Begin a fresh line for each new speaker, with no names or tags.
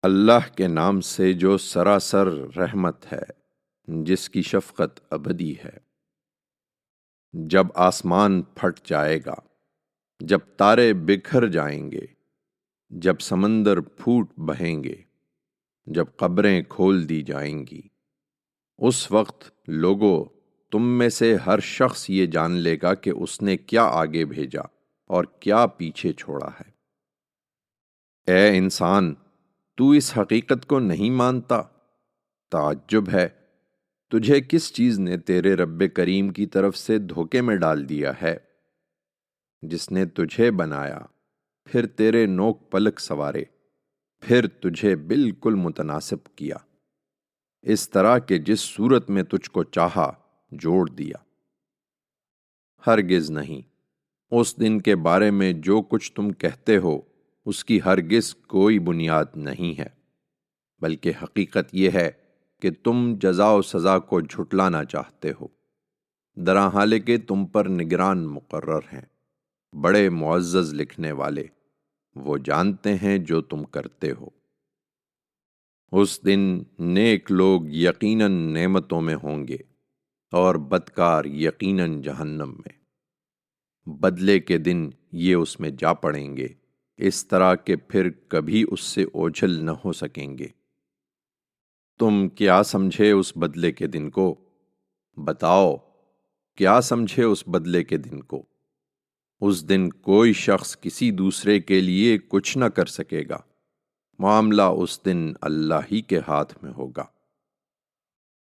اللہ کے نام سے جو سراسر رحمت ہے، جس کی شفقت ابدی ہے۔ جب آسمان پھٹ جائے گا، جب تارے بکھر جائیں گے، جب سمندر پھوٹ بہیں گے، جب قبریں کھول دی جائیں گی، اس وقت لوگو تم میں سے ہر شخص یہ جان لے گا کہ اس نے کیا آگے بھیجا اور کیا پیچھے چھوڑا ہے۔ اے انسان، تو اس حقیقت کو نہیں مانتا؟ تعجب ہے، تجھے کس چیز نے تیرے رب کریم کی طرف سے دھوکے میں ڈال دیا ہے، جس نے تجھے بنایا، پھر تیرے نوک پلک سوارے، پھر تجھے بالکل متناسب کیا، اس طرح کہ جس صورت میں تجھ کو چاہا جوڑ دیا۔ ہرگز نہیں، اس دن کے بارے میں جو کچھ تم کہتے ہو اس کی ہرگز کوئی بنیاد نہیں ہے، بلکہ حقیقت یہ ہے کہ تم جزا و سزا کو جھٹلانا چاہتے ہو، درحالے کہ تم پر نگران مقرر ہیں، بڑے معزز لکھنے والے، وہ جانتے ہیں جو تم کرتے ہو۔ اس دن نیک لوگ یقیناً نعمتوں میں ہوں گے اور بدکار یقیناً جہنم میں۔ بدلے کے دن یہ اس میں جا پڑیں گے، اس طرح کہ پھر کبھی اس سے اوجھل نہ ہو سکیں گے۔ تم کیا سمجھے اس بدلے کے دن کو؟ بتاؤ، کیا سمجھے اس بدلے کے دن کو؟ اس دن کوئی شخص کسی دوسرے کے لیے کچھ نہ کر سکے گا، معاملہ اس دن اللہ ہی کے ہاتھ میں ہوگا۔